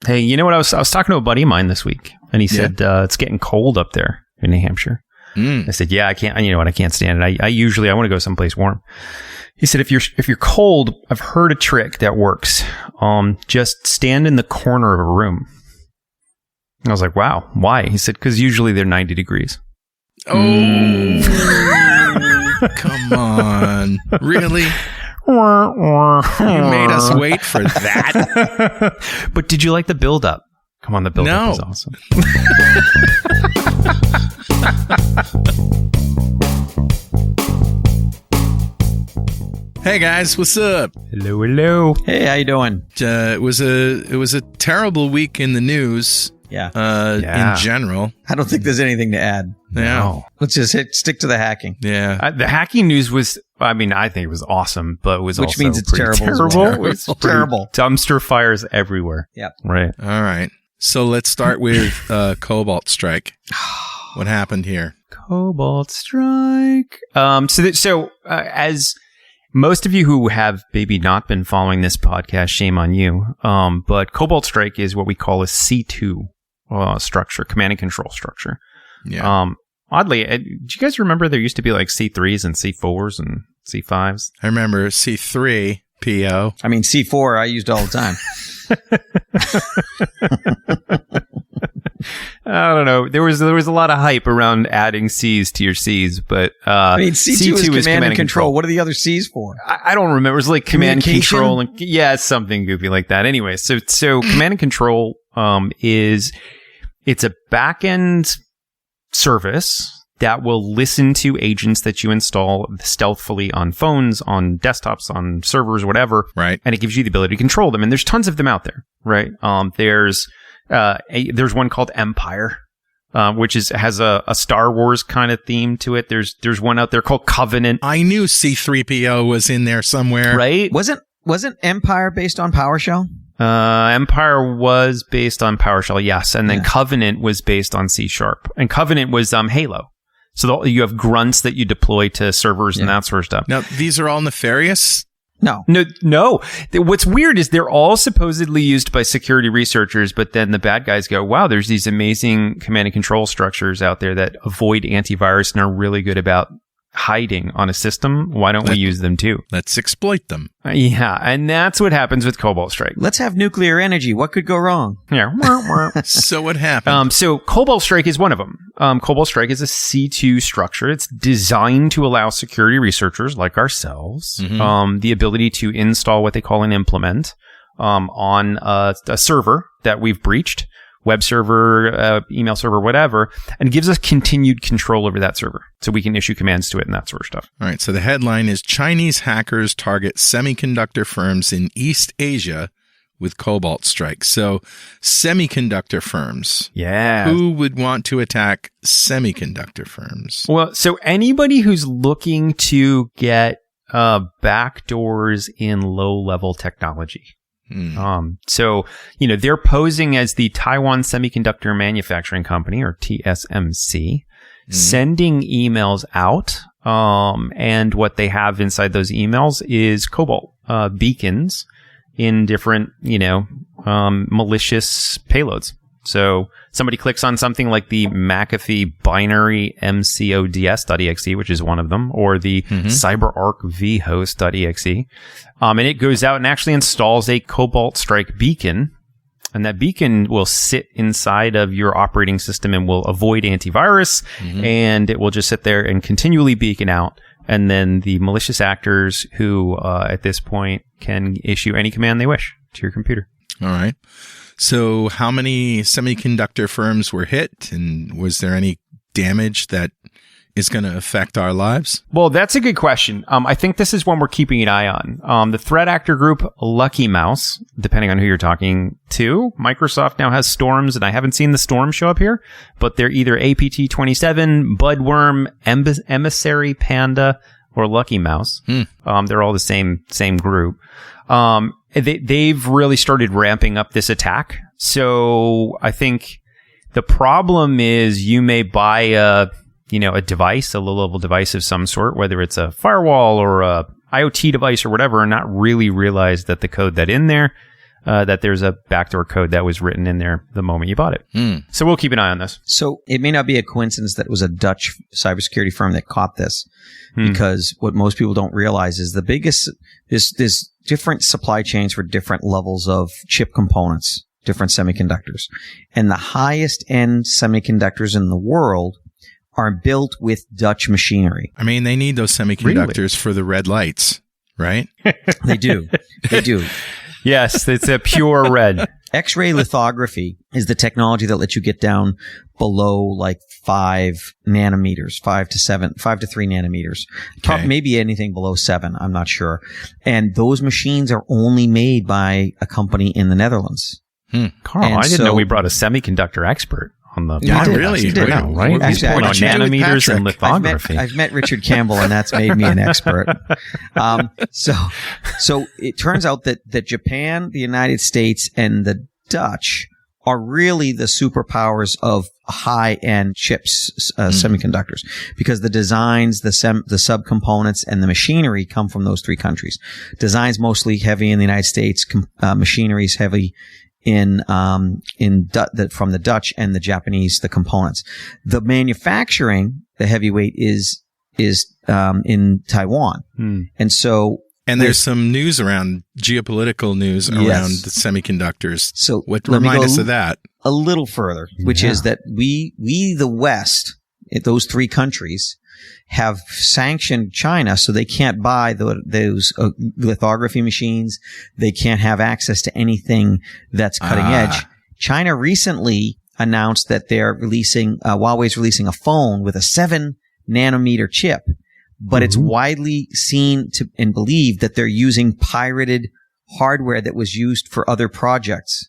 Hey, you know what? I was talking to a buddy of mine this week, and he said it's getting cold up there in New Hampshire. I said, yeah, I can't. You know what? I can't stand it. I want to go someplace warm. He said, if you're cold, I've heard a trick that works. Just stand in the corner of a room. I was like, wow, why? He said, because usually they're 90 degrees. Oh, come on. Really? You made us wait for that. But did you like the build-up? Come on, the build-up was awesome. Hey guys, what's up? Hello. Hey, how you doing? It was a terrible week in the news. Yeah. In general. I don't think there's anything to add. Yeah. No. Let's just stick to the hacking. Yeah. The hacking news was, I think it was awesome, but it was Which also means it's terrible. It's terrible. Dumpster fires everywhere. Yep. Right. All right. So let's start with Cobalt Strike. What happened here? Cobalt Strike. As most of you who have maybe not been following this podcast, shame on you. But Cobalt Strike is what we call a C2 structure, command and control structure. Yeah. Oddly, do you guys remember there used to be like C3s and C4s and C5s? I remember C3 PO. I mean, C4 I used all the time. I don't know. There was a lot of hype around adding C's to your C's, but C2 is command and control. What are the other C's for? I don't remember. It was like command and control, and something goofy like that. Anyway, so command and control it's a back-end service that will listen to agents that you install stealthily on phones, on desktops, on servers, whatever. Right. And it gives you the ability to control them. And there's tons of them out there, right? There's one called Empire, which has a Star Wars kind of theme to it. There's one out there called Covenant. I knew C3PO was in there somewhere. Right? Wasn't Empire based on PowerShell? Empire was based on PowerShell, yes. And then Covenant was based on C#. And Covenant was Halo. So you have grunts that you deploy to servers and that sort of stuff. Now, these are all nefarious? No. What's weird is they're all supposedly used by security researchers, but then the bad guys go, wow, there's these amazing command and control structures out there that avoid antivirus and are really good about hiding on a system. Why don't we use them too? Let's exploit them. Yeah, and that's what happens with Cobalt Strike. Let's have nuclear energy. What could go wrong? Yeah. So what happened? So Cobalt Strike is one of them. Cobalt Strike is a C2 structure. It's designed to allow security researchers like ourselves the ability to install what they call an implement on a server that we've breached, web server, email server, whatever, and gives us continued control over that server. So we can issue commands to it and that sort of stuff. All right. So the headline is Chinese hackers target semiconductor firms in East Asia with Cobalt Strike. So semiconductor firms. Yeah. Who would want to attack semiconductor firms? Well, so anybody who's looking to get backdoors in low-level technology. So, they're posing as the Taiwan Semiconductor Manufacturing Company, or TSMC, sending emails out. And what they have inside those emails is Cobalt beacons in different, malicious payloads. So somebody clicks on something like the McAfee binary mcods.exe, which is one of them, or the CyberArk vhost.exe. And it goes out and actually installs a Cobalt Strike beacon. And that beacon will sit inside of your operating system and will avoid antivirus. And it will just sit there and continually beacon out. And then the malicious actors who, at this point, can issue any command they wish to your computer. All right. So how many semiconductor firms were hit, and was there any damage that is going to affect our lives? Well, that's a good question. I think this is one we're keeping an eye on. The threat actor group, Lucky Mouse, depending on who you're talking to. Microsoft now has Storms, and I haven't seen the Storm show up here, but they're either APT27, Budworm, Emissary Panda, or Lucky Mouse. They're all the same group. They've really started ramping up this attack. So I think the problem is you may buy a device, a low-level device of some sort, whether it's a firewall or a IoT device or whatever, and not really realize that the code that in there that there's a backdoor code that was written in there the moment you bought it. So we'll keep an eye on this. So it may not be a coincidence that it was a Dutch cybersecurity firm that caught this, because what most people don't realize is the biggest, there's different supply chains for different levels of chip components, different semiconductors. And the highest end semiconductors in the world are built with Dutch machinery. I mean, they need those semiconductors for the red lights, right? They do. Yes, it's a pure red. X-ray lithography is the technology that lets you get down below like 5 nanometers, 5 to 3 nanometers. Okay. Maybe anything below 7, I'm not sure. And those machines are only made by a company in the Netherlands. Carl, I didn't know we brought a semiconductor expert on the Yeah, podcast. really? You did, Wow. right? He's Actually, pointing on what did you do with nanometers and Patrick? lithography. I've met Richard Campbell, and that's made me an expert. So it turns out that Japan, the United States, and the Dutch are really the superpowers of high-end chips, semiconductors, because the designs, the subcomponents, and the machinery come from those 3 countries. Designs mostly heavy in the United States, machinery's heavy from the Dutch, and the Japanese, the components. The manufacturing, the heavyweight is in Taiwan. And so, and there's some news around geopolitical news around the semiconductors. So remind us of that a little further, which is that we the West, those 3 countries, have sanctioned China, so they can't buy those lithography machines. They can't have access to anything that's cutting edge. China recently announced that they're Huawei's releasing a phone with a 7 nanometer chip, but it's widely seen and believed that they're using pirated hardware that was used for other projects.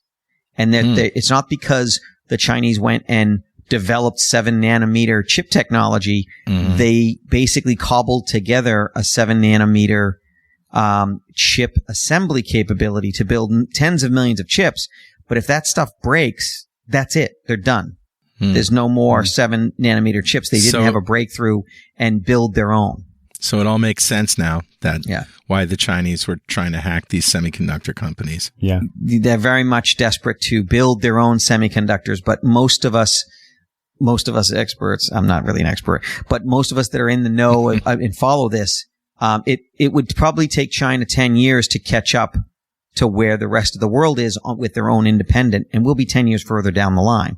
And that it's not because the Chinese went and developed 7 nanometer chip technology. They basically cobbled together a 7 nanometer chip assembly capability to build tens of millions of chips. But if that stuff breaks, that's it. They're done. There's no more 7 nanometer chips. They didn't have a breakthrough and build their own. So it all makes sense now that why the Chinese were trying to hack these semiconductor companies. Yeah. They're very much desperate to build their own semiconductors, but most of us experts, I'm not really an expert, but most of us that are in the know and follow this, it would probably take China 10 years to catch up to where the rest of the world is with their own independent, and we'll be 10 years further down the line.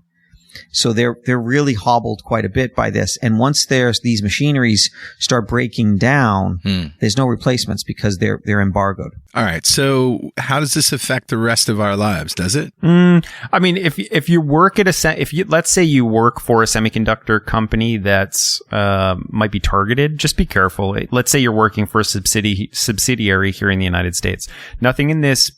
So they're really hobbled quite a bit by this. And once these machineries start breaking down, there's no replacements because they're embargoed. All right. So how does this affect the rest of our lives? Does it? I mean, if you work at let's say you work for a semiconductor company that's might be targeted, just be careful. Let's say you're working for a subsidiary here in the United States. Nothing in this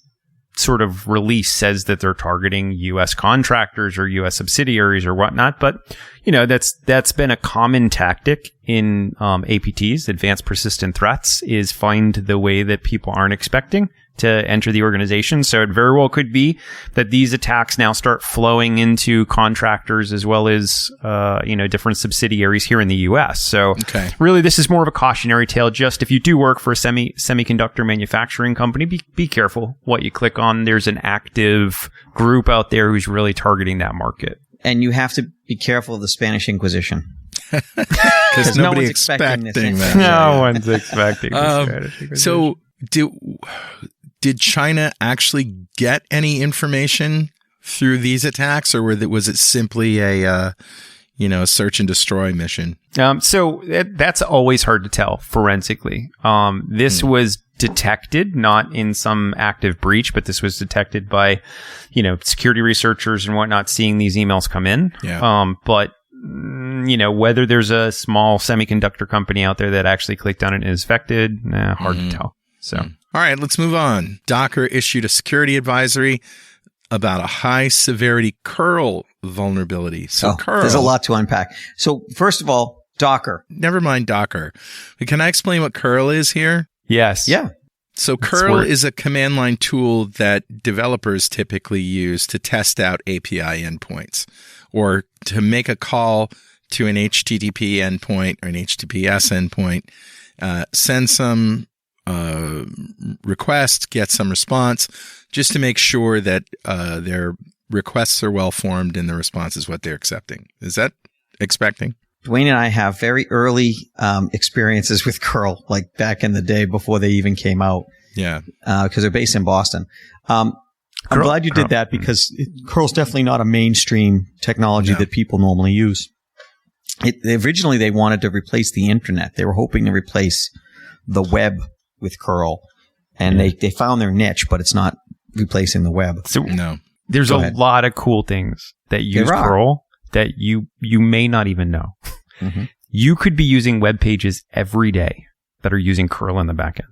sort of release says that they're targeting U.S. contractors or U.S. subsidiaries or whatnot, but that's been a common tactic in APTs, advanced persistent threats, is find the way that people aren't expecting to enter the organization. So it very well could be that these attacks now start flowing into contractors as well as different subsidiaries here in the U.S. So really, this is more of a cautionary tale. Just if you do work for a semiconductor manufacturing company, be careful what you click on. There's an active group out there who's really targeting that market. And you have to be careful of the Spanish Inquisition. Because no nobody's one's expecting that. No one's expecting the Spanish Inquisition. So did China actually get any information through these attacks, or was it simply a search and destroy mission? So that's always hard to tell forensically. This was detected, not in some active breach, but this was detected by, security researchers and whatnot, seeing these emails come in. Yeah. But whether there's a small semiconductor company out there that actually clicked on it and is affected, hard to tell. So, all right, let's move on. Docker issued a security advisory about a high severity curl vulnerability. So curl, there's a lot to unpack. So first of all, Docker. Never mind Docker. Can I explain what curl is here? Yes. Yeah. So curl is a command line tool that developers typically use to test out API endpoints or to make a call to an HTTP endpoint or an HTTPS endpoint, send some request, get some response, just to make sure that their requests are well formed and the response is what they're accepting. Is that expecting? Dwayne and I have very early experiences with curl, like back in the day before they even came out. Yeah. Because they're based in Boston. I'm glad you did that because curl's definitely not a mainstream technology that people normally use. Originally, they wanted to replace the internet. They were hoping to replace the web with curl. And they found their niche, but it's not replacing the web. So no. There's a lot of cool things that use curl that you may not even know. Mm-hmm. You could be using web pages every day that are using curl in the backend.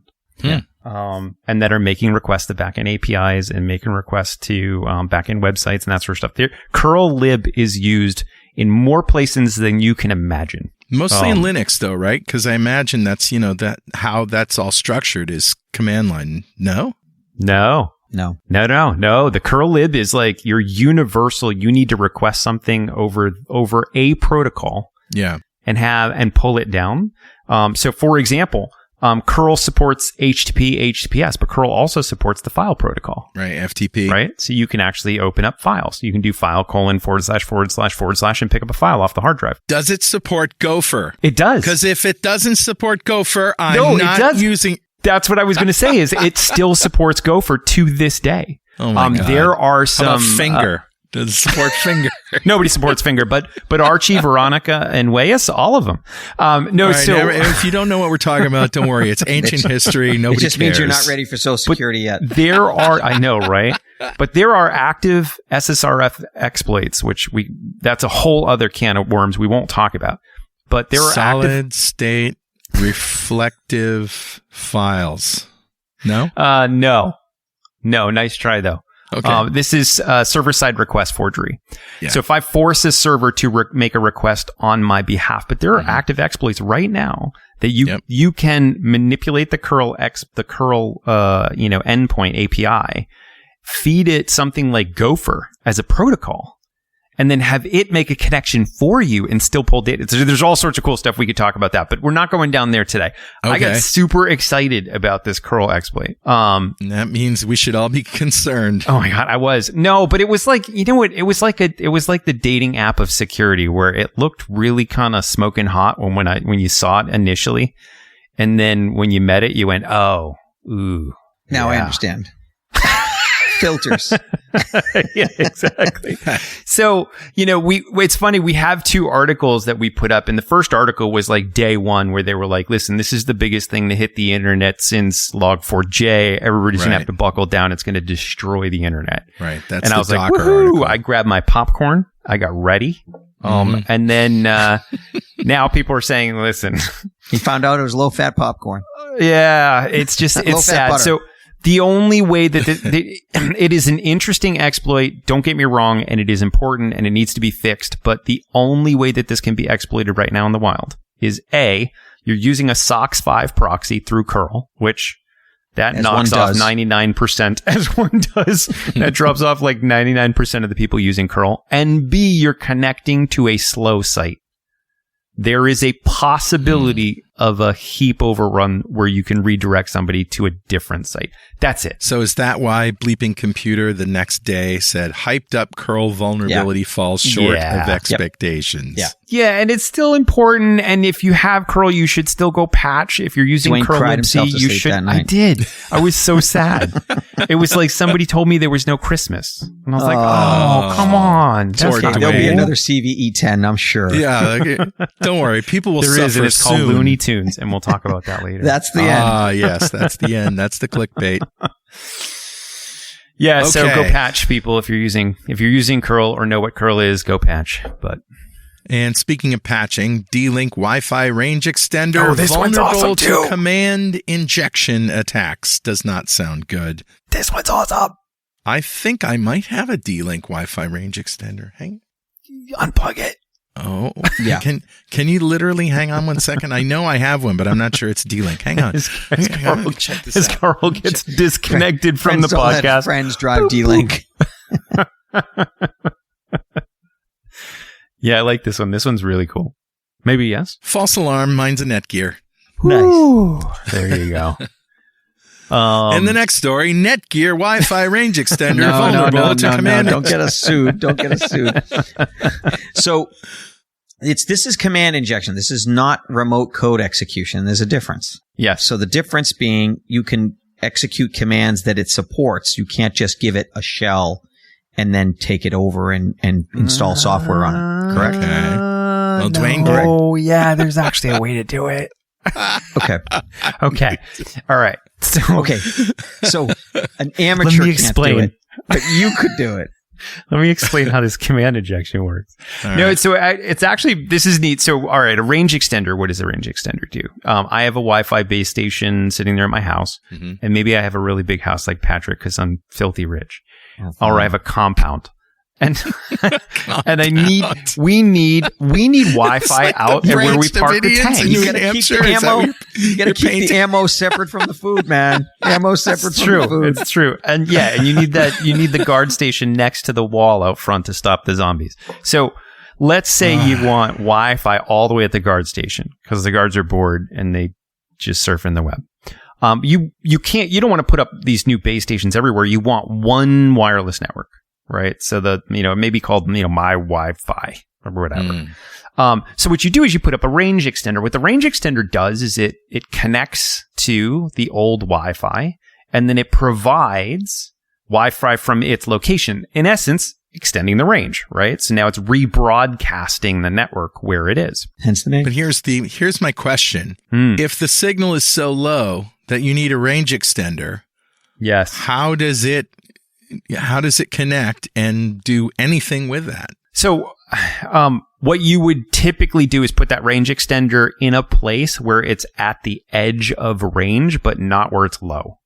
Yeah. And that are making requests to backend APIs and making requests to backend websites and that sort of stuff. Curl lib is used in more places than you can imagine. Mostly in Linux, though, right? Because I imagine that's that how that's all structured is command line. No. The curl lib is like your universal. You need to request something over a protocol. Yeah. And pull it down. So, for example. Curl supports HTTP, HTTPS, but curl also supports the file protocol. Right, FTP. Right? So you can actually open up files. You can do file : / and pick up a file off the hard drive. Does it support Gopher? It does. Because if it doesn't support Gopher, I'm not using... That's what I was going to say, is it still supports Gopher to this day. Oh my God. There are some... How about Finger? Does it support Finger? Nobody supports Finger, but Archie, Veronica, and Wayus, all of them. If you don't know what we're talking about, don't worry. It's ancient history. Nobody cares. It just means you're not ready for Social Security yet. There are, I know, right? But there are active SSRF exploits, that's a whole other can of worms we won't talk about. But there are solid state reflective files. No? No. Nice try, though. Okay. This is server-side request forgery. Yeah. So if I force a server to make a request on my behalf, but there are active exploits right now that you can manipulate the curl endpoint API, feed it something like Gopher as a protocol, and then have it make a connection for you and still pull data. So there's all sorts of cool stuff we could talk about that, but we're not going down there today. Okay. I got super excited about this curl exploit. That means we should all be concerned. Oh my God, I was. No, but it was like, you know what? It was like the dating app of security, where it looked really kind of smoking hot when you saw it initially. And then when you met it, you went, oh, ooh. Now I understand. Filters. Yeah, exactly. So, it's funny. We have two articles that we put up, and the first article was like day one, where they were like, listen, this is the biggest thing to hit the internet since Log4j. Everybody's going to have to buckle down. It's going to destroy the internet. Right. That's and I was like, woohoo! I grabbed my popcorn. I got ready. And then now people are saying, listen. You found out it was low-fat popcorn. Yeah, it's just, it's sad. Butter. So, the only way that it is an interesting exploit, don't get me wrong, and it is important and it needs to be fixed, but the only way that this can be exploited right now in the wild is A, you're using a SOCKS 5 proxy through curl, which that knocks off 99%, as one does. That drops off like 99% of the people using curl. And B, you're connecting to a slow site. There is a possibility of a heap overrun where you can redirect somebody to a different site. That's it. So is that why Bleeping Computer the next day said hyped up curl vulnerability falls short of expectations? Yeah. Yeah, and it's still important. And if you have curl, you should still go patch. If you're using Dwayne curl cried libc, himself to you sleep should. that night. I did. I was so sad. It was like somebody told me there was no Christmas, and I was like, "Oh, come on!" There'll be another CVE 10, I'm sure. Yeah, don't worry. People will suffer and it's soon. called Looney Tunes, and we'll talk about that later. That's the end. Ah, yes, that's the end. That's the clickbait. Yeah, okay. So go patch, people. If you're using curl or know what curl is, go patch. And speaking of patching, D-Link Wi-Fi range extender vulnerable awesome to command injection attacks. Does not sound good. This one's awesome. I think I might have a D-Link Wi-Fi range extender. Hang. Unplug it. Oh, yeah. Can you literally hang on 1 second? I know I have one, but I'm not sure it's D-Link. Hang on. As Carl gets disconnected from the podcast. Friends drive D-Link. Yeah, I like this one. This one's really cool. Maybe yes. False alarm. Mine's a Netgear. Nice. There you go. In the next story, Netgear Wi-Fi range extender vulnerable to command. Don't get us sued. Don't get us sued. So this is command injection. This is not remote code execution. There's a difference. Yes. So the difference being you can execute commands that it supports. You can't just give it a shell and then take it over and install software on it. Correct? Okay. Well, Dwayne, Oh, yeah. There's actually a way to do it. Okay. Okay. All right. So an amateur can't do it, but you could do it. Let me explain how this command injection works. All No, right. so it's actually, this is neat. So, all right, a range extender. What does a range extender do? I have a Wi-Fi base station sitting there at my house, and maybe I have a really big house like Patrick because I'm filthy rich, or I have a compound. And and we need Wi-Fi like out the at where we Branch park the Davidians tanks. in You New gotta keep Hampshire? the Is that ammo. what You got to keep the ammo separate from the food, man. Ammo separate It's from true. the food. It's true. And yeah, and you need the guard station next to the wall out front to stop the zombies. So let's say you want Wi-Fi all the way at the guard station because the guards are bored and they just surf in the web. You don't want to put up these new base stations everywhere. You want one wireless network, right? So it may be called, my Wi-Fi or whatever. So what you do is you put up a range extender. What the range extender does is it connects to the old Wi-Fi and then it provides Wi-Fi from its location. In essence, extending the range, right? So now it's rebroadcasting the network where it is. Hence the name. But here's my question. If the signal is so low that you need a range extender, Yes. how does it connect and do anything with that? So, what you would typically do is put that range extender in a place where it's at the edge of range, but not where it's low.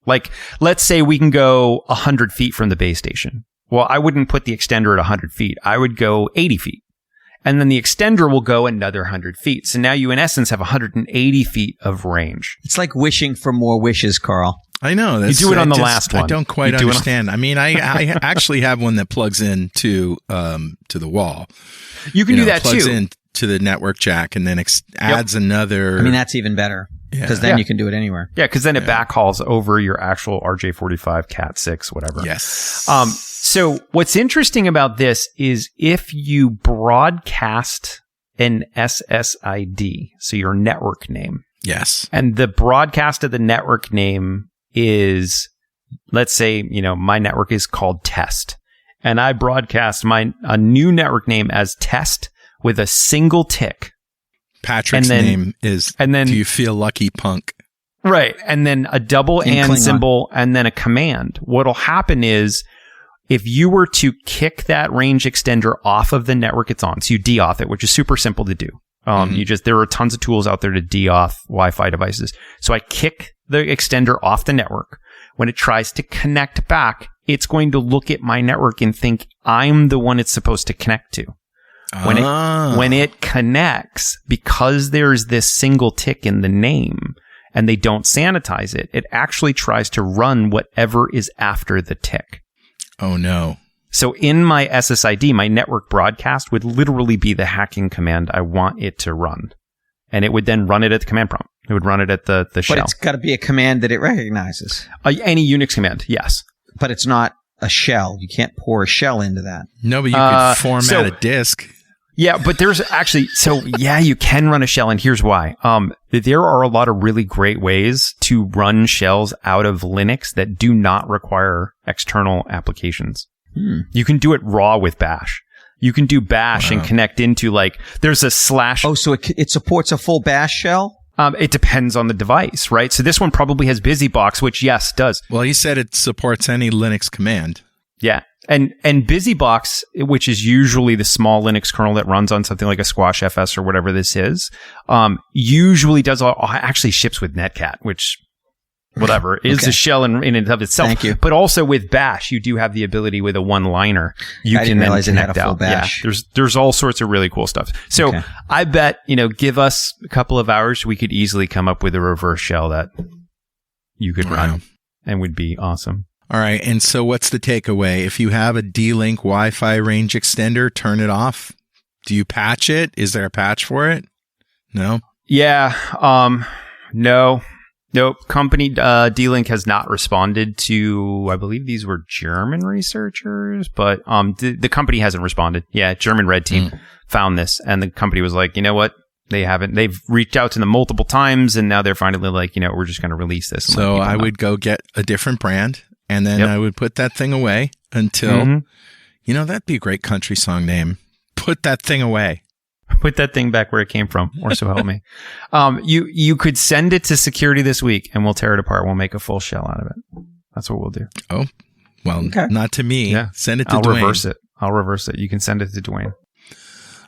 Like, let's say we can go 100 feet from the base station. Well, I wouldn't put the extender at 100 feet. I would go 80 feet. And then the extender will go another 100 feet. So now you, in essence, have 180 feet of range. It's like wishing for more wishes, Carl. I know. You do it on the last one. I don't quite understand. I mean, I actually have one that plugs in to the wall. You can do that plugs too. in to the network jack and then adds another. I mean, that's even better because then you can do it anywhere. Yeah, because then it backhauls over your actual RJ45, Cat 6, whatever. Yes. So what's interesting about this is if you broadcast an SSID, so your network name, Yes. and the broadcast of the network name is, let's say, my network is called Test, and I broadcast a new network name as Test with a single tick. Patrick's name is, do you feel lucky, punk? Right. And then a double and Klingon symbol and then a command. What'll happen is if you were to kick that range extender off of the network it's on, so you de-auth it, which is super simple to do. There are tons of tools out there to de-auth Wi-Fi devices. So I kick the extender off the network. When it tries to connect back, it's going to look at my network and think I'm the one it's supposed to connect to. When it connects, because there's this single tick in the name and they don't sanitize it, it actually tries to run whatever is after the tick. Oh, no. So in my SSID, my network broadcast would literally be the hacking command I want it to run. And it would then run it at the command prompt. It would run it at the shell. But it's got to be a command that it recognizes. Any Unix command, yes. But it's not a shell. You can't pour a shell into that. No, but you could format a disk. Yeah, but there's actually, you can run a shell, and here's why. There are a lot of really great ways to run shells out of Linux that do not require external applications. You can do it raw with Bash. You can do Bash and connect into there's a /. Oh, so it supports a full Bash shell? It depends on the device, right? So this one probably has BusyBox, which yes, does. Well, you said it supports any Linux command. Yeah. And BusyBox, which is usually the small Linux kernel that runs on something like a Squash FS or whatever this is, usually actually ships with Netcat, which whatever is a shell in and of itself. Thank you. But also with Bash, you do have the ability with a one-liner. You I can didn't then realize it had connect a full out. Bash. Yeah, there's all sorts of really cool stuff. So I bet, give us a couple of hours, we could easily come up with a reverse shell that you could run and would be awesome. All right. And so what's the takeaway? If you have a D-Link Wi-Fi range extender, turn it off. Do you patch it? Is there a patch for it? No? Yeah. No. Nope. Company D-Link has not responded to, I believe these were German researchers, but the company hasn't responded. Yeah, German red team found this, and the company was like, you know what? They've reached out to them multiple times, and now they're finally like, we're just going to release this. So I would go get a different brand, and then I would put that thing away until, that'd be a great country song name. Put that thing away. Put that thing back where it came from, or so help me. You could send it to security this week, and we'll tear it apart. We'll make a full shell out of it. That's what we'll do. Oh, well, not to me. Yeah. Send it to Dwayne. I'll reverse it. You can send it to Dwayne.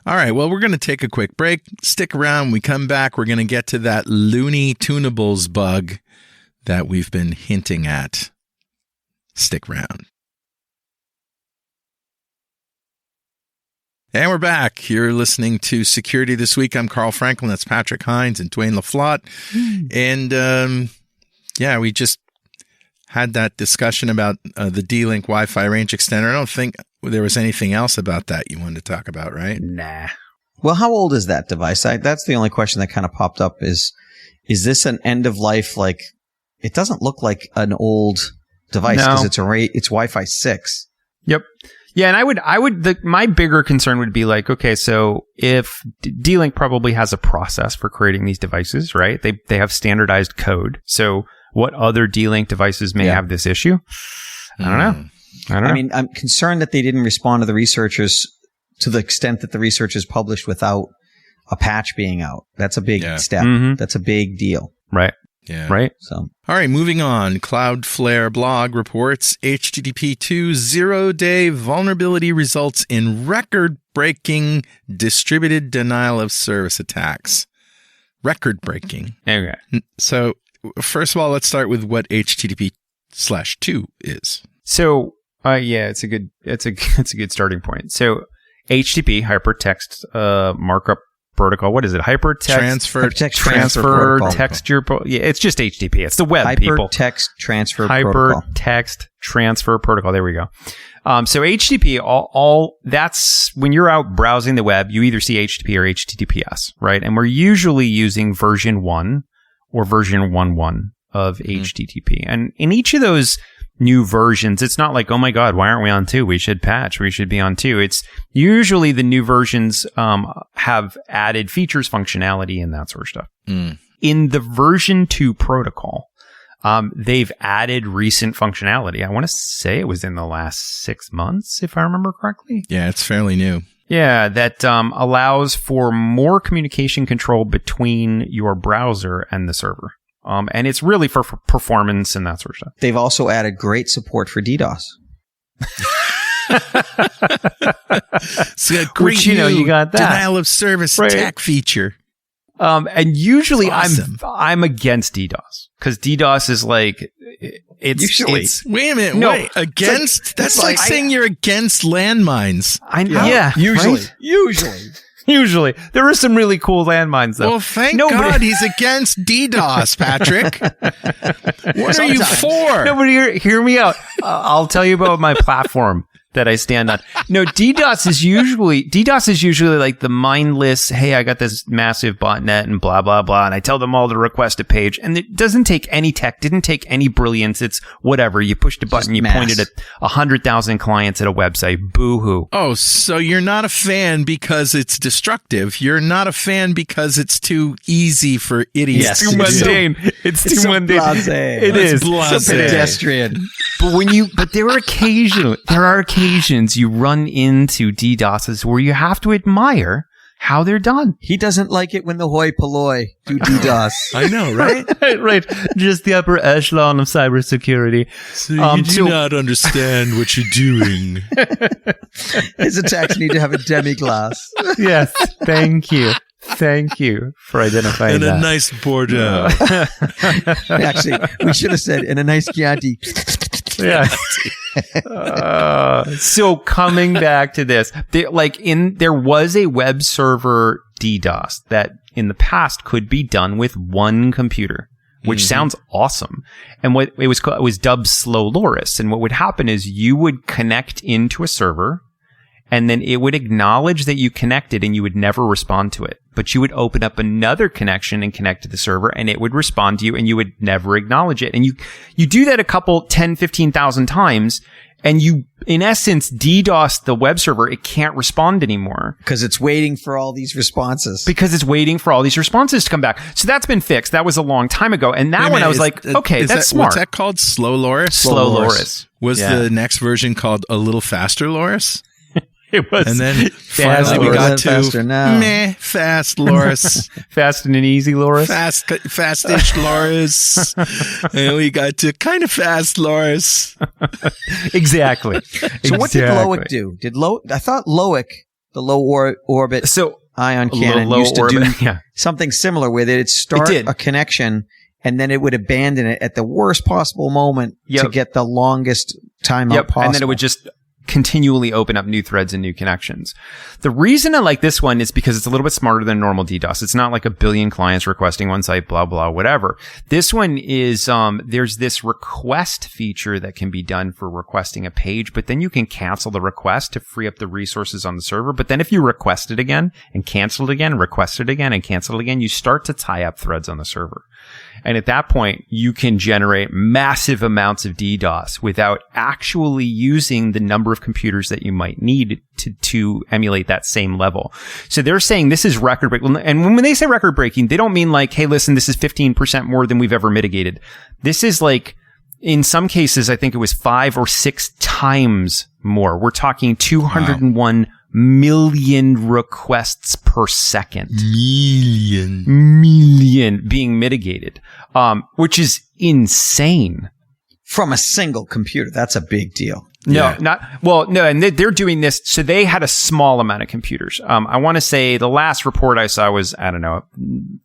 All right. Well, we're going to take a quick break. Stick around. When we come back, we're going to get to that Looney Tunables bug that we've been hinting at. Stick around. And we're back. You're listening to Security This Week. I'm Carl Franklin. That's Patrick Hines and Dwayne LaFlotte. And we just had that discussion about the D-Link Wi-Fi range extender. I don't think there was anything else about that you wanted to talk about, right? Nah. Well, how old is that device? That's the only question that kind of popped up is this an end of life? Like, it doesn't look like an old device because it's Wi-Fi 6. Yep. Yeah, and my bigger concern would be like, okay, so if D-Link probably has a process for creating these devices, right? They have standardized code. So what other D-Link devices may have this issue? I don't know. I mean, I'm concerned that they didn't respond to the researchers to the extent that the researchers published without a patch being out. That's a big step. Mm-hmm. That's a big deal. Right. Yeah. Right. So, all right, moving on. Cloudflare blog reports HTTP 2 zero-day vulnerability results in record-breaking distributed denial of service attacks. Record-breaking. Okay. So, first of all, let's start with what HTTP/2 is. So, it's a good starting point. So, HTTP, hypertext markup protocol. What is it? Hypertext transfer texture. It's just HTTP. It's the web, people. Hypertext transfer protocol. Hypertext transfer protocol. There we go. So HTTP, all that's when you're out browsing the web, you either see HTTP or HTTPS, right? And we're usually using version 1 or version 1.1 of HTTP. And in each of those new versions, it's not like, oh my God, why aren't we on 2? We should patch. We should be on 2. It's usually the new versions have added features, functionality, and that sort of stuff. In the version 2 protocol, they've added recent functionality. I want to say it was in the last 6 months, if I remember correctly. Yeah, it's fairly new. Yeah, that allows for more communication control between your browser and the server. And it's really for performance and that sort of stuff. They've also added great support for DDoS. So great, you got that denial of service attack feature. And usually awesome. I'm against DDoS because DDoS is like it's wait a minute, wait, against? That's like saying you're against landmines. Yeah, usually. Right? Usually. There are some really cool landmines, though. Well, thank God he's against DDoS, Patrick. What are you for? No, but hear me out. I'll tell you about my platform that I stand on. No, DDoS is usually like the mindless, hey, I got this massive botnet and blah, blah, blah. And I tell them all to request a page. And it doesn't take any tech, didn't take any brilliance. It's whatever. You pushed a button, you pointed at 100,000 clients at a website. Boo-hoo. Oh, so you're not a fan because it's destructive. You're not a fan because it's too easy for idiots. Yes, too mundane. It's too mundane. Blasé. It is. Blasé. So pedestrian. But there are occasions you run into DDoSes where you have to admire how they're done. He doesn't like it when the hoi polloi do DDoS. I know, right? Right. Just the upper echelon of cybersecurity. So you do not understand what you're doing. His attacks need to have a demi-glace. Yes. Thank you. Thank you for identifying and that. And a nice Bordeaux. Actually, we should have said, and a nice Chianti. Yeah. So coming back to this, there was a web server DDoS that in the past could be done with one computer, which sounds awesome. And what it was dubbed Slow Loris. And what would happen is you would connect into a server and then it would acknowledge that you connected and you would never respond to it. But you would open up another connection and connect to the server and it would respond to you and you would never acknowledge it. And you do that a couple 10, 15,000 times and you, in essence, DDoS the web server. It can't respond anymore. Because it's waiting for all these responses. To come back. So that's been fixed. That was a long time ago. And that one I was like, okay, that's smart. What's that called? Slow Loris? Slow Loris. Was the next version called a little faster Loris? It was. And then finally we got to meh, fast Loris. Fast and an easy Loris. Fast-ish Loris. And we got to kind of fast Loris. Exactly. So what did Loic do? I thought Loic, the low orbit ion cannon, used to do something similar where it'd start a connection and then it would abandon it at the worst possible moment to get the longest time out possible. And then it would just continually open up new threads and new connections. The reason I like this one is because it's a little bit smarter than normal DDoS. It's not like a billion clients requesting one site, blah, blah, whatever. This one is, there's this request feature that can be done for requesting a page, but then you can cancel the request to free up the resources on the server. But then if you request it again and cancel it again, request it again and cancel it again, you start to tie up threads on the server. And at that point, you can generate massive amounts of DDoS without actually using the number of computers that you might need to emulate that same level. So they're saying this is record breaking. And when they say record breaking, they don't mean like, hey, listen, this is 15% more than we've ever mitigated. This is like, in some cases, I think it was 5 or 6 times more. We're talking 201 million requests per second. Million being mitigated, which is insane. From a single computer. That's a big deal. And they're doing this. So they had a small amount of computers. I want to say the last report I saw was, I don't know,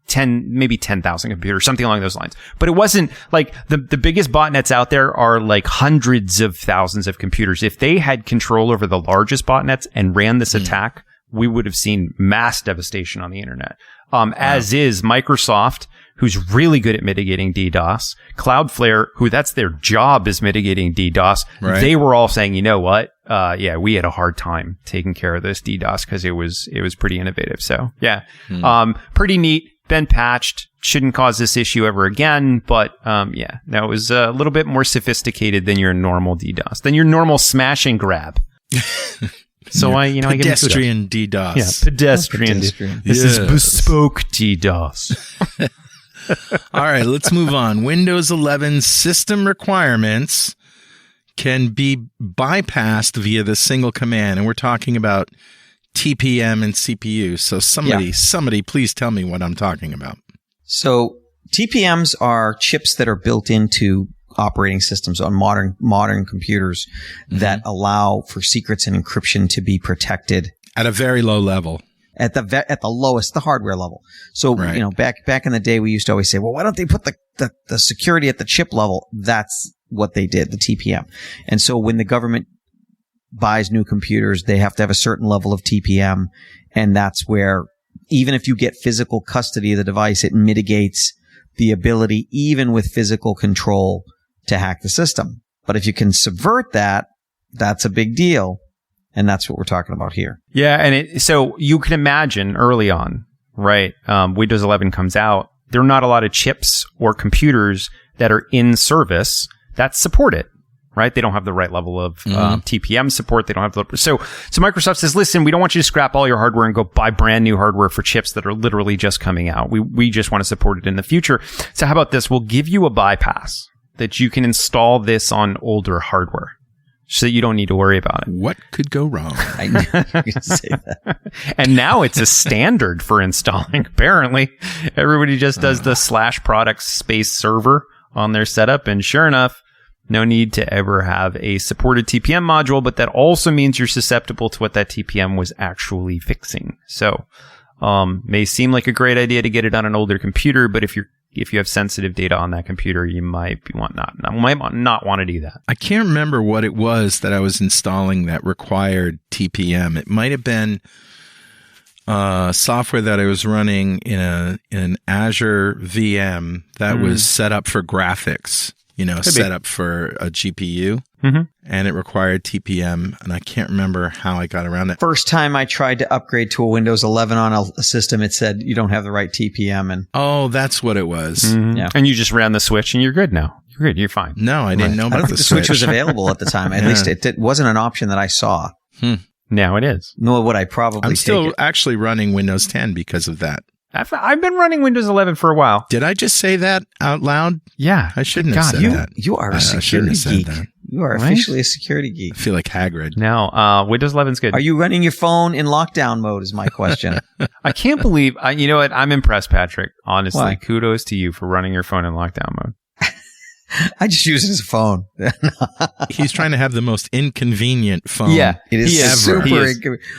10,000 computers, something along those lines. But it wasn't like the biggest botnets out there are like hundreds of thousands of computers. If they had control over the largest botnets and ran this attack, we would have seen mass devastation on the internet. As is Microsoft, who's really good at mitigating DDoS. Cloudflare, who that's their job, is mitigating DDoS. Right. They were all saying, you know what? We had a hard time taking care of this DDoS because it was pretty innovative. So pretty neat. Been patched. Shouldn't cause this issue ever again. But that was a little bit more sophisticated than your normal DDoS, than your normal smash and grab. So I get pedestrian DDoS. Yeah, pedestrian. This is bespoke DDoS. All right, let's move on. Windows 11 system requirements can be bypassed via the single command, and we're talking about TPM and CPU. So somebody please tell me what I'm talking about. So TPMs are chips that are built into operating systems on modern computers that allow for secrets and encryption to be protected at a very low level. At the lowest, the hardware level. So, back in the day, we used to always say, well, why don't they put the security at the chip level? That's what they did, the TPM. And so when the government buys new computers, they have to have a certain level of TPM. And that's where, even if you get physical custody of the device, it mitigates the ability, even with physical control, to hack the system. But if you can subvert that, that's a big deal. And that's what we're talking about here. Yeah. And so you can imagine early on, right? Windows 11 comes out. There are not a lot of chips or computers that are in service that support it, right? They don't have the right level of TPM support. They don't have so Microsoft says, listen, we don't want you to scrap all your hardware and go buy brand new hardware for chips that are literally just coming out. We just want to support it in the future. So how about this? We'll give you a bypass that you can install this on older hardware, so that you don't need to worry about it. What could go wrong? I knew you could say that. And now it's a standard for installing. Apparently, everybody just does the /products space server on their setup. And sure enough, no need to ever have a supported TPM module, but that also means you're susceptible to what that TPM was actually fixing. So, may seem like a great idea to get it on an older computer, but if you have sensitive data on that computer, you might not want to do that. I can't remember what it was that I was installing that required TPM. It might have been software that I was running in an Azure VM that was set up for graphics. set up for a GPU. Mm-hmm. And it required TPM, and I can't remember how I got around it. First time I tried to upgrade to a Windows 11 on a system, it said you don't have the right TPM. And oh, that's what it was. Mm-hmm. Yeah. And you just ran the switch, and you're good now. You're good. You're fine. No, I didn't know about I don't think the Switch was available at the time. At least it wasn't an option that I saw. Now it is. Nor would I probably I'm still take it. actually running Windows 10 because of that. I've been running Windows 11 for a while. Did I just say that out loud? Yeah. I shouldn't have said that. You are a security geek. You are officially a security geek. I feel like Hagrid. No, Windows 11's good. Are you running your phone in lockdown mode is my question. I can't believe, you know what? I'm impressed, Patrick. Honestly, Why? Kudos to you for running your phone in lockdown mode. I just use it as a phone. He's trying to have the most inconvenient phone. Yeah, it is super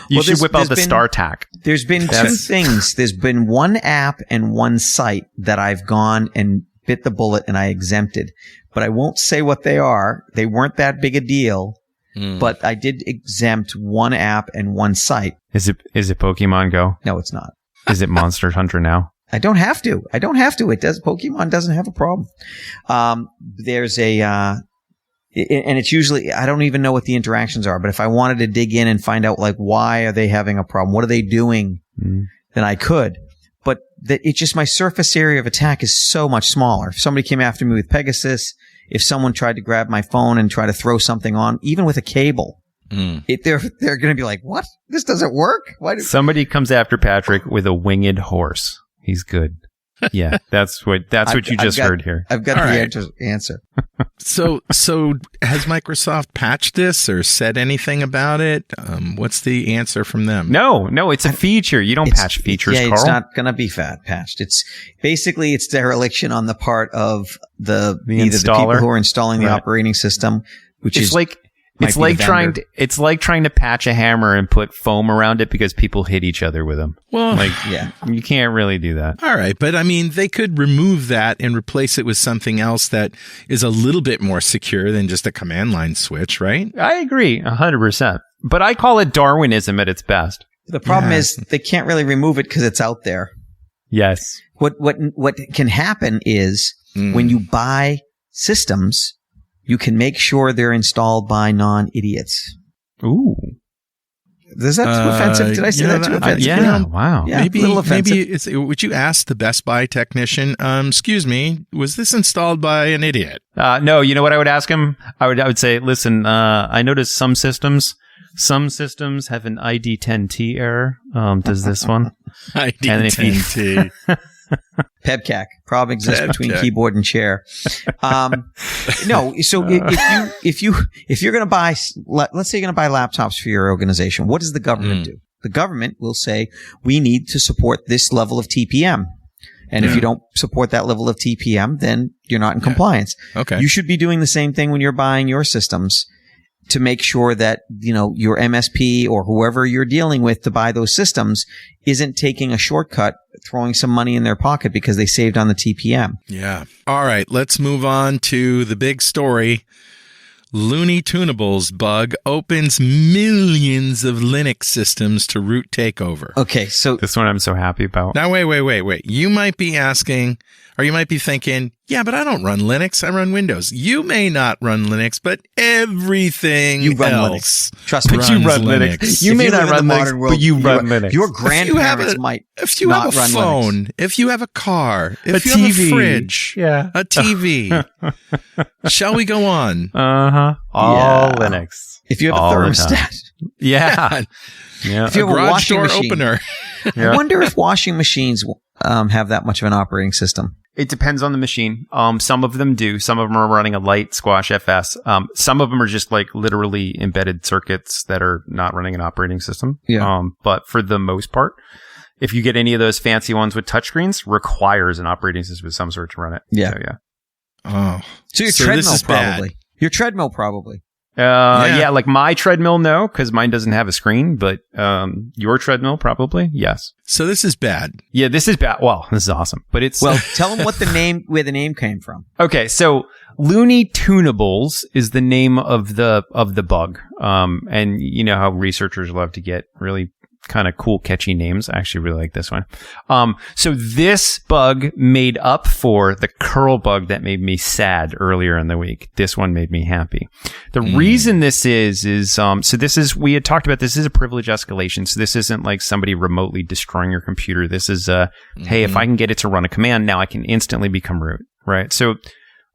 You should whip out the StarTAC. There's been two things. There's been one app and one site that I've gone and bit the bullet and I exempted. But I won't say what they are. They weren't that big a deal. But I did exempt one app and one site. Is it Pokemon Go? No, it's not. Is it Monster Hunter now? I don't have to. It does. Pokemon doesn't have a problem. There's and it's usually, I don't even know what the interactions are, but if I wanted to dig in and find out, like, why are they having a problem? What are they doing? Then I could. But it's just my surface area of attack is so much smaller. If somebody came after me with Pegasus, if someone tried to grab my phone and try to throw something on, even with a cable, they're going to be like, what? This doesn't work? Why? Somebody comes after Patrick with a winged horse. He's good. Yeah, that's what you just heard here. I've got the answer. So has Microsoft patched this or said anything about it? What's the answer from them? No, it's a feature. You don't patch features, Carl. It's not going to be patched. It's basically dereliction on the part of either the people who are installing the operating system, which is like. It's like trying to patch a hammer and put foam around it because people hit each other with them. Well, you can't really do that. All right, but I mean, they could remove that and replace it with something else that is a little bit more secure than just a command line switch, right? I agree 100%. But I call it Darwinism at its best. The problem is they can't really remove it because it's out there. Yes. What can happen is when you buy systems, you can make sure they're installed by non-idiots. Ooh. Is that too offensive? Did I say that too offensive? Wow. Yeah, maybe would you ask the Best Buy technician, excuse me, was this installed by an idiot? No, you know what I would ask him? I would say, listen, I noticed some systems have an ID10T error. Does this one? ID10T. PEBCAC. Problem exists between keyboard and chair. No, so if you're going to buy, let's say you're going to buy laptops for your organization, what does the government do? The government will say, we need to support this level of TPM. And if you don't support that level of TPM, then you're not in compliance. Okay. You should be doing the same thing when you're buying your systems to make sure that, your MSP or whoever you're dealing with to buy those systems isn't taking a shortcut, throwing some money in their pocket because they saved on the TPM. Yeah. All right. Let's move on to the big story. Looney Tunables bug opens millions of Linux systems to root Takeover. Okay, so this one I'm so happy about. Now, wait. You might be asking, or you might be thinking, yeah, but I don't run Linux. I run Windows. You may not run Linux, but everything you run else Linux. Trust me, you run Linux. You may not run Linux, but you run Linux. Your grandparents might if you not have a run phone, Linux. If you have a car, if you TV. have a fridge, a TV. Shall we go on? All Linux. If you have a thermostat. Yeah. If you have a garage washing door machine. opener. I wonder if washing machines have that much of an operating system. It depends on the machine. Some of them do. Some of them are running a light Squash FS. Some of them are just like literally embedded circuits that are not running an operating system. Yeah. But for the most part, if you get any of those fancy ones with touchscreens, requires an operating system of some sort to run it. Yeah. So, yeah. Oh. So your treadmill probably. Bad. Your treadmill probably. Yeah, like my treadmill, no, because mine doesn't have a screen, but your treadmill, probably, yes. So this is bad. Yeah, this is bad. Well, this is awesome, but it's... Well, tell them where the name came from. Okay, so Looney Tunables is the name of the bug. And you know how researchers love to get really kind of cool, catchy names. I actually really like this one. So this bug made up for the curl bug that made me sad earlier in the week. This one made me happy. The reason this is so this is, we had talked about, this is a privilege escalation. So this isn't like somebody remotely destroying your computer. This is hey, if I can get it to run a command, now I can instantly become root, right? So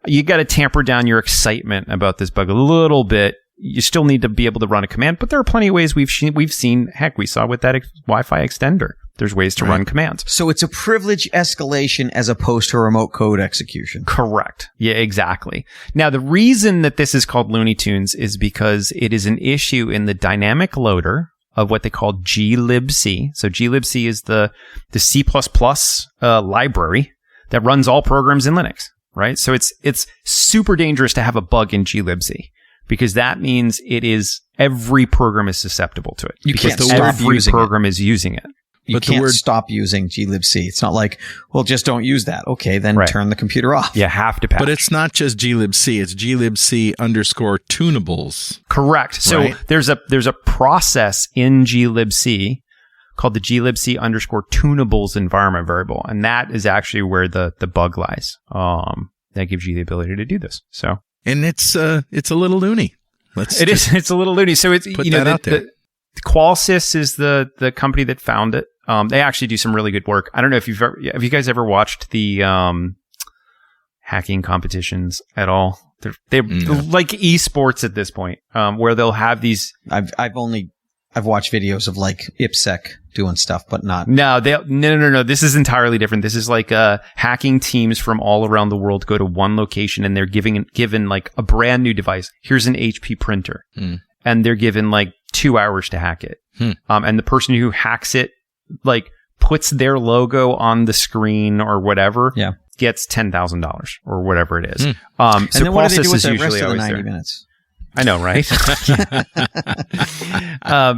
you got to tamper down your excitement about this bug a little bit. You still need to be able to run a command, but there are plenty of ways we've seen, heck, we saw with that Wi-Fi extender. There's ways to run commands. So it's a privilege escalation as opposed to a remote code execution. Correct. Yeah, exactly. Now, the reason that this is called Looney Tunes is because it is an issue in the dynamic loader of what they call glibc. So glibc is the C++ library that runs all programs in Linux, right? So it's super dangerous to have a bug in glibc, because that means every program is susceptible to it. You because can't stop every using program is using it. You can't stop using glibc. It's not like, well, just don't use that. Okay, then turn the computer off. You have to patch. But it's not just glibc. It's glibc_tunables. Correct. So there's a process in glibc called the glibc_tunables environment variable, and that is actually where the bug lies. That gives you the ability to do this. So. And it's a little loony. It's a little loony. So it's, put that out there. Qualsys is the company that found it. They actually do some really good work. I don't know if have you guys ever watched the hacking competitions at all? They're like esports at this point, where they'll have these. I've watched videos of like IPSec doing stuff, but not. No. This is entirely different. This is like hacking teams from all around the world go to one location, and they're given like a brand new device. Here's an HP printer, and they're given like 2 hours to hack it. And the person who hacks it like puts their logo on the screen or whatever. Yeah. Gets $10,000 or whatever it is. So and then what do they do with the rest of the 90 there. minutes? I know, right?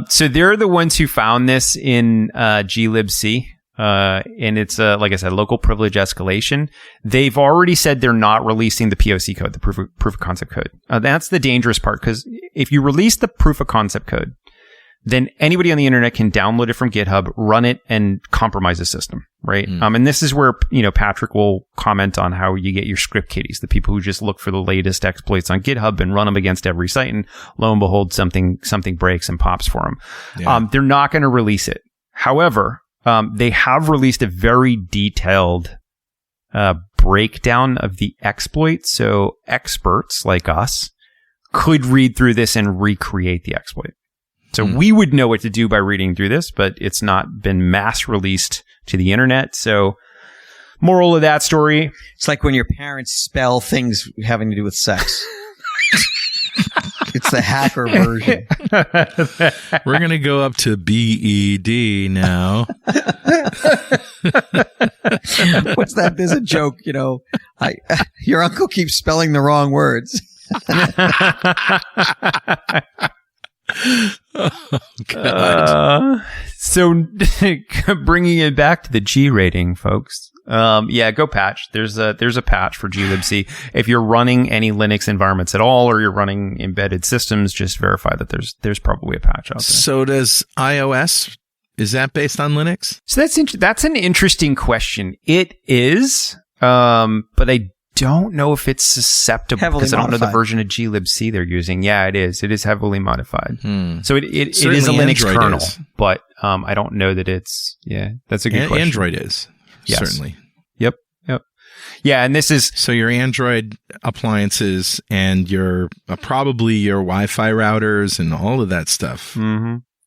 So they're the ones who found this in glibc, and it's like I said, local privilege escalation. They've already said they're not releasing the POC code, the proof of concept code. That's the dangerous part, because if you release the proof of concept code, then anybody on the internet can download it from GitHub, run it, and compromise the system, right? And this is where, Patrick will comment on how you get your script kiddies, the people who just look for the latest exploits on GitHub and run them against every site, and lo and behold, something breaks and pops for them. Yeah. They're not going to release it. However, they have released a very detailed breakdown of the exploit, so experts like us could read through this and recreate the exploit. So we would know what to do by reading through this, but it's not been mass released to the internet. So moral of that story. It's like when your parents spell things having to do with sex. It's the hacker version. We're going to go up to BED now. What's that? There's a joke, your uncle keeps spelling the wrong words. Oh, God. So bringing it back to the G rating, folks. Go patch. There's a patch for glibc. If you're running any Linux environments at all, or you're running embedded systems, just verify that there's probably a patch out there. So does iOS? Is that based on Linux? So that's an interesting question. It is, but I don't know if it's susceptible, because I don't know the version of glibc they're using. Yeah, it is. It is heavily modified. So it is a Linux Android kernel, is. But I don't know that it's. Yeah, that's a good question. Android is. Yes. Certainly. Yep. Yeah, and this is so your Android appliances and your probably your Wi-Fi routers and all of that stuff.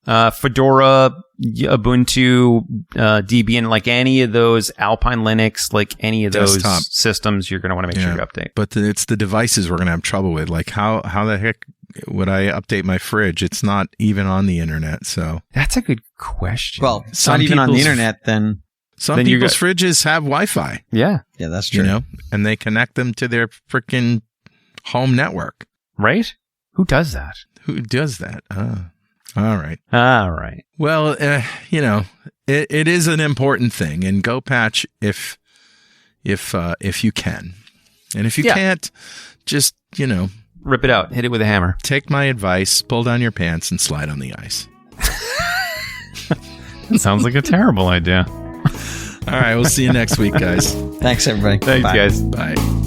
Fedora, Ubuntu, Debian, like any of those, Alpine Linux, like any of those systems, you're going to want to make sure you update. But it's the devices we're going to have trouble with. Like how the heck would I update my fridge? It's not even on the internet. So that's a good question. Well, it's not even on the internet, then. Some people's fridges have Wi-Fi. Yeah, that's true. And they connect them to their freaking home network. Right? Who does that? All right. Well, it is an important thing, and go patch if you can, and if you can't, just rip it out, hit it with a hammer. Take my advice, pull down your pants, and slide on the ice. Sounds like a terrible idea. All right, we'll see you next week, guys. Thanks, everybody. Thanks, Bye. guys. Bye.